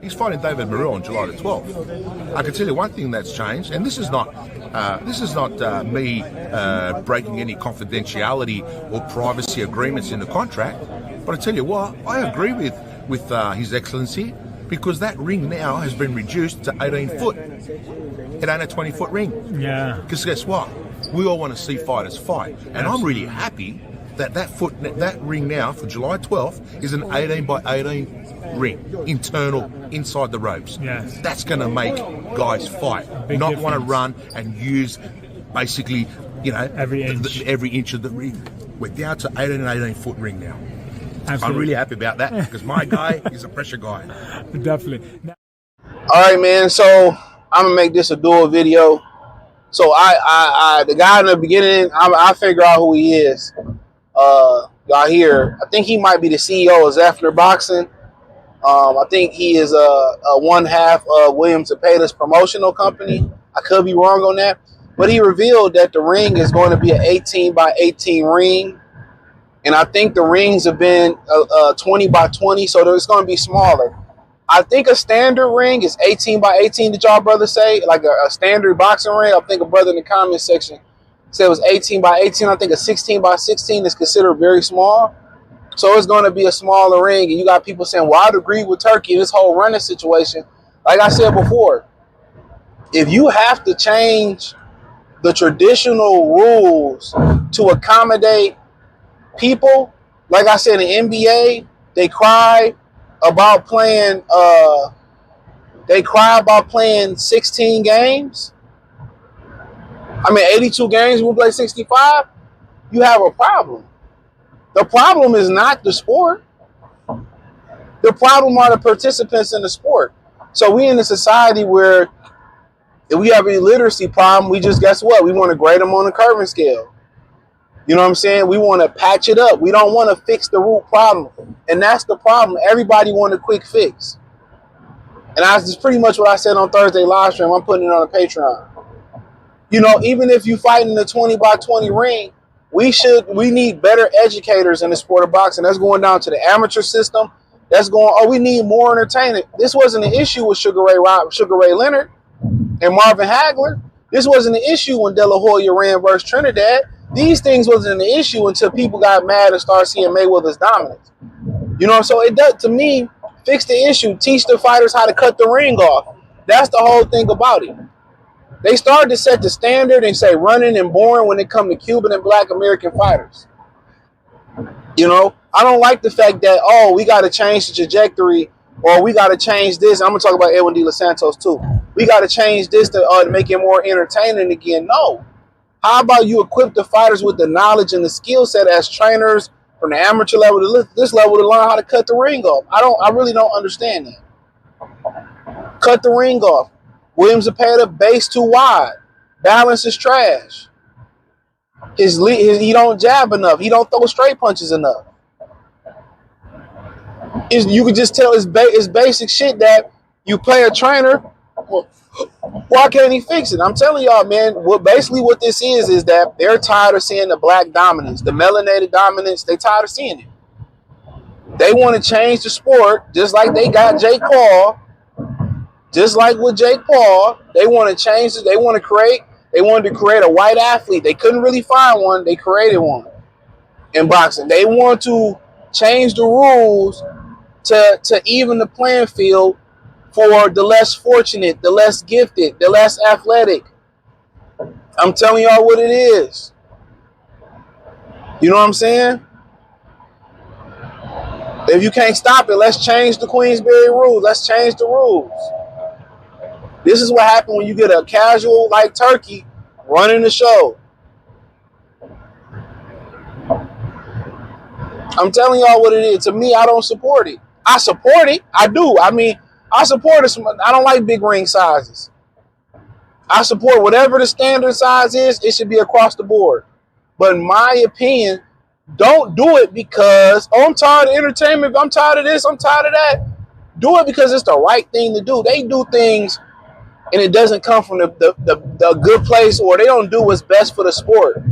He's fighting David Morrell on July the 12th. I can tell you one thing that's changed, and this is not me breaking any confidentiality or privacy agreements in the contract. But I tell you what, I agree with His Excellency, because that ring now has been reduced to 18 foot. It ain't a 20-foot ring. Yeah. Because guess what? We all want to see fighters fight, and Absolutely. I'm really happy that ring now for July 12th is an 18 by 18 ring, internal, inside the ropes. Yes. That's going to make guys fight, not want to run and use basically, every inch of the ring. We're down to 18 foot ring now. Absolutely. I'm really happy about that, because my guy is a pressure guy. Definitely. All right, man. So I'm gonna make this a dual video. So I the guy in the beginning, I figure out who he is. Y'all here. I think he might be the CEO of Zepeda Boxing. I think he is a one half of William Zepeda's promotional company. I could be wrong on that, but he revealed that the ring is going to be an 18 by 18 ring, and I think the rings have been 20 by 20, so it's going to be smaller. I think a standard ring is 18 by 18. Did y'all brothers say like a standard boxing ring? I think a brother in the comment section said it was 18 by 18. I think a 16 by 16 is considered very small. So it's going to be a smaller ring. And you got people saying, well, I'd agree with Turkey in this whole running situation. Like I said before, if you have to change the traditional rules to accommodate people, like I said, in the NBA, they cry about playing 16 games. I mean, 82 games, we'll play 65. You have a problem. The problem is not the sport. The problem are the participants in the sport. So we in a society where if we have a literacy problem, we just, guess what? We want to grade them on the Curvin scale. You know what I'm saying? We want to patch it up. We don't want to fix the root problem. And that's the problem. Everybody want a quick fix. And that's pretty much what I said on Thursday live stream. I'm putting it on the Patreon. Even if you fight in the 20 by 20 ring, we need better educators in the sport of boxing. That's going down to the amateur system. We need more entertainment. This wasn't an issue with Sugar Ray Leonard and Marvin Hagler. This wasn't an issue when De La Hoya ran versus Trinidad. These things wasn't an issue until people got mad and started seeing Mayweather's dominance. So it does, to me, fix the issue. Teach the fighters how to cut the ring off. That's the whole thing about it. They started to set the standard and say running and boring when it comes to Cuban and Black American fighters. I don't like the fact that, we got to change the trajectory, or we got to change this. I'm going to talk about Edwin de los Santos too. We got to change this to make it more entertaining again. No. How about you equip the fighters with the knowledge and the skill set as trainers from the amateur level to this level to learn how to cut the ring off? I really don't understand that. Cut the ring off. William Zepeda, base too wide. Balance is trash. He don't jab enough. He don't throw straight punches enough. You can just tell it's basic shit that you play a trainer. Well, why can't he fix it? I'm telling y'all, man, what this is that they're tired of seeing the black dominance, the melanated dominance. They tired of seeing it. They want to change the sport, just like they got Jake Paul. Just like with Jake Paul, they want to change it. They wanted to create a white athlete. They couldn't really find one. They created one in boxing. They want to change the rules to even the playing field for the less fortunate, the less gifted, the less athletic. I'm telling y'all what it is. You know what I'm saying? If you can't stop it, let's change the Queensberry rules. Let's change the rules. This is what happened when you get a casual like Turkey running the show. I'm telling y'all what it is. To me, I don't support it. I support it. I do. I mean, I support it. I don't like big ring sizes. I support whatever the standard size is. It should be across the board. But in my opinion, don't do it because, I'm tired of entertainment. I'm tired of this. I'm tired of that. Do it because it's the right thing to do. They do things and it doesn't come from the good place, or they don't do what's best for the sport.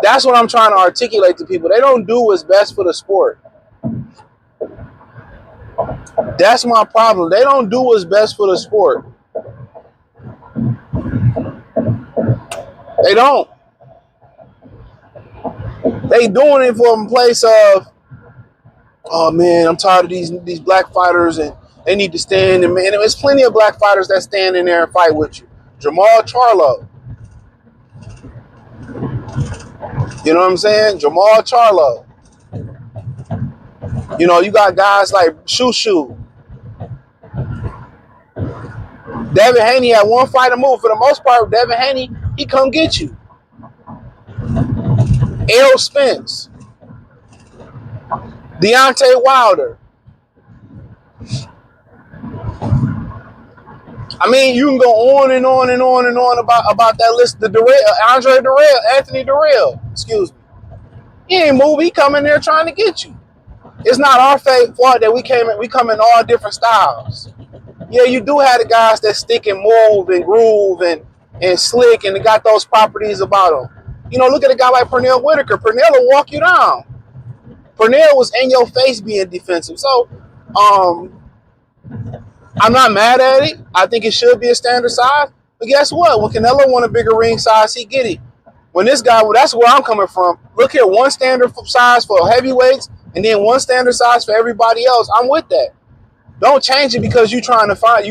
That's what I'm trying to articulate to people. They don't do what's best for the sport. That's my problem. They don't do what's best for the sport. They don't. They doing it from a place of, oh man, I'm tired of these black fighters and they need to stand. And man, there's plenty of black fighters that stand in there and fight with you. Jamal Charlo. You know what I'm saying? Jamal Charlo. You know, you got guys like Shushu. Devin Haney had one fight to move. For the most part, Devin Haney, he come get you. Errol Spence. Deontay Wilder. I mean, you can go on and on and on and on about that list. Andre Durrell, Anthony Durrell, excuse me. He ain't move. He come in there trying to get you. It's not our fault that we come in all different styles. Yeah, you do have the guys that stick and move and groove and slick and they got those properties about them. You know, look at a guy like Pernell Whitaker. Pernell will walk you down. Pernell was in your face being defensive. So, I'm not mad at it. I think it should be a standard size. But guess what? When Canelo want a bigger ring size, he get it. When this guy, well, that's where I'm coming from. Look here, one standard size for heavyweights and then one standard size for everybody else. I'm with that. Don't change it because you trying to flip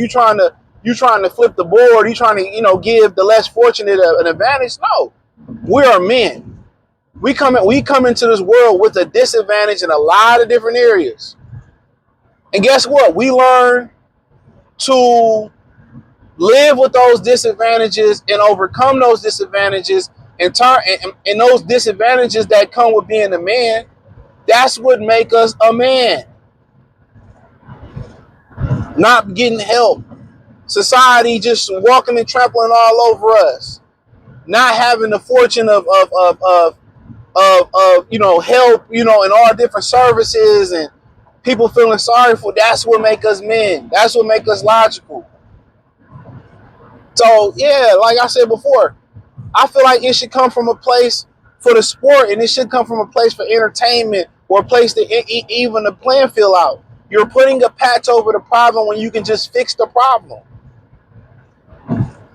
the board. You trying to, give the less fortunate an advantage. No, we are men. We come into this world with a disadvantage in a lot of different areas. And guess what? We learn to live with those disadvantages and overcome those disadvantages and those disadvantages that come with being a man. That's what make us a man. Not getting help. Society just walking and trampling all over us. Not having the fortune of help, in all different services and people feeling sorry for. That's what make us men. That's what make us logical. So yeah, like I said before, I feel like it should come from a place for the sport, and it should come from a place for entertainment or a place to even the playing field out. You're putting a patch over the problem when you can just fix the problem.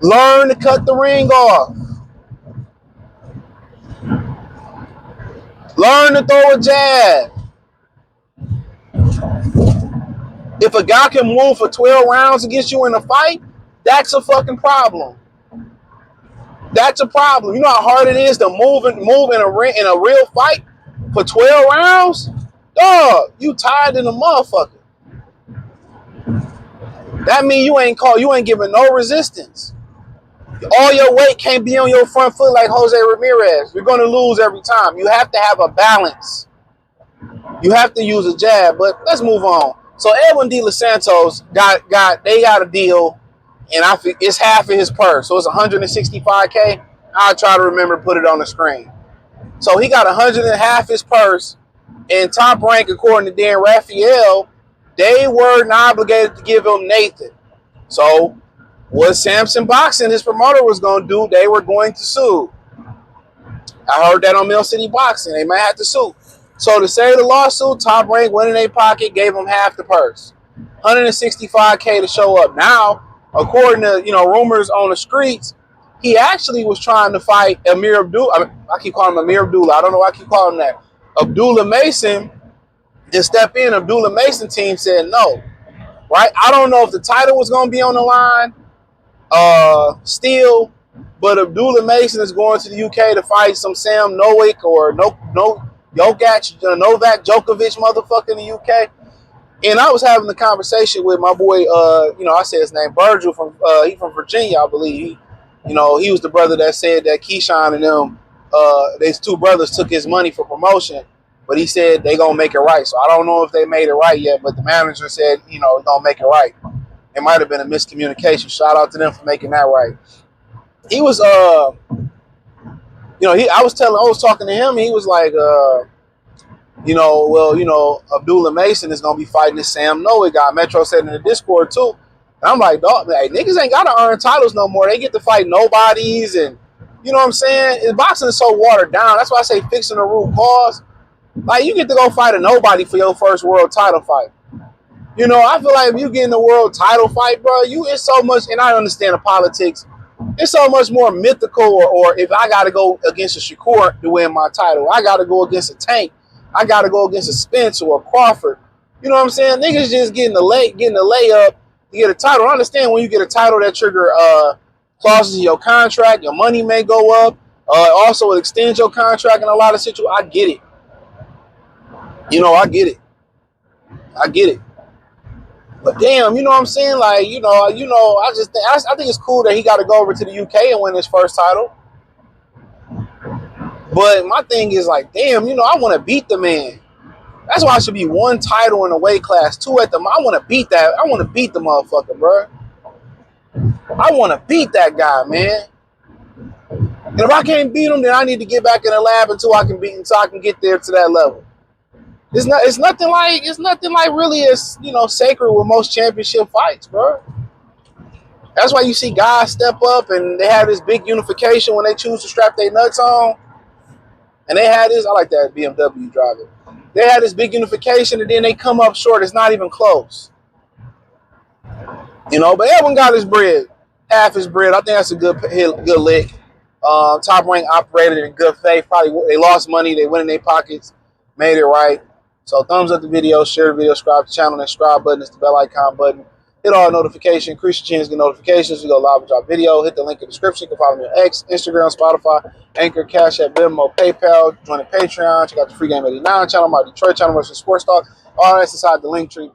Learn to cut the ring off. Learn to throw a jab. If a guy can move for 12 rounds against you in a fight, that's a fucking problem. That's a problem. You know how hard it is to move in a real fight for 12 rounds? Dog, you tired in a motherfucker. That means you ain't giving no resistance. All your weight can't be on your front foot like Jose Ramirez. You're gonna lose every time. You have to have a balance. You have to use a jab, but let's move on. So Edwin De Los Santos got a deal, and I think it's half of his purse. So it's $165K. I'll try to remember to put it on the screen. So he got 100 and half his purse, and Top Rank, according to Dan Raphael, they were not obligated to give him Nathan. So what Samson Boxing, his promoter, was going to do, they were going to sue. I heard that on Mill City Boxing. They might have to sue. So to say the lawsuit, Top Rank went in their pocket, gave them half the purse. $165K to show up. Now, according to rumors on the streets, he actually was trying to fight Amir Abdullah. I keep calling him Amir Abdullah. I don't know why I keep calling him that. Abdullah Mason to step in. Abdullah Mason team said no. Right? I don't know if the title was going to be on the line still, but Abdullah Mason is going to the UK to fight some Sam Nowick or Novak Djokovic motherfucker in the UK. And I was having a conversation with my boy, I said his name, Virgil, he's from Virginia, I believe. He was the brother that said that Keyshawn and them, these two brothers took his money for promotion, but he said they gonna make it right. So I don't know if they made it right yet, but the manager said, gonna make it right. It might have been a miscommunication. Shout out to them for making that right. He was, I was talking to him, and he was like, Abdullah Mason is gonna be fighting this Sam Nowick guy. Metro said in the Discord too. And I'm like, dog, niggas ain't gotta earn titles no more. They get to fight nobodies and You know what I'm saying? Boxing is so watered down. That's why I say fixing the root cause. Like, you get to go fight a nobody for your first world title fight. You know, I feel like if you get in the world title fight, bro, it's so much, and I understand the politics, it's so much more mythical, or if I got to go against a Shakur to win my title, I got to go against a Tank, I got to go against a Spencer or a Crawford. You know what I'm saying? Niggas just getting the layup to get a title. I understand when you get a title that trigger clauses in your contract, your money may go up. Also, it extends your contract in a lot of situations. I get it. You know, I get it. I get it. But damn, you know what I'm saying? Like, I think it's cool that he got to go over to the UK and win his first title. But my thing is like, damn, you know, I want to beat the man. That's why I should be 1 title in the weight class, 2 at the. I want to beat that. I want to beat the motherfucker, bro. I want to beat that guy, man. And if I can't beat him, then I need to get back in the lab until I can beat him, so I can get there to that level. It's nothing like really as, you know, sacred with most championship fights, bro. That's why you see guys step up and they have this big unification when they choose to strap their nuts on. And they had this, I like that BMW driver. They had this big unification and then they come up short. It's not even close. You know, but Edwin got his bread, half his bread. I think that's a good lick. Top rank operated in good faith. Probably they lost money. They went in their pockets, made it right. So thumbs up the video, share the video, subscribe to the channel. That subscribe button is the bell icon button. Hit all notifications. Increase your chance to get notifications. We go live with our video. Hit the link in the description. You can follow me on X, Instagram, Spotify, Anchor, Cash App, Venmo, PayPal. Join the Patreon. Check out the Free Game 89 channel, my Detroit channel, versus Sports Talk. All that's inside the link tree.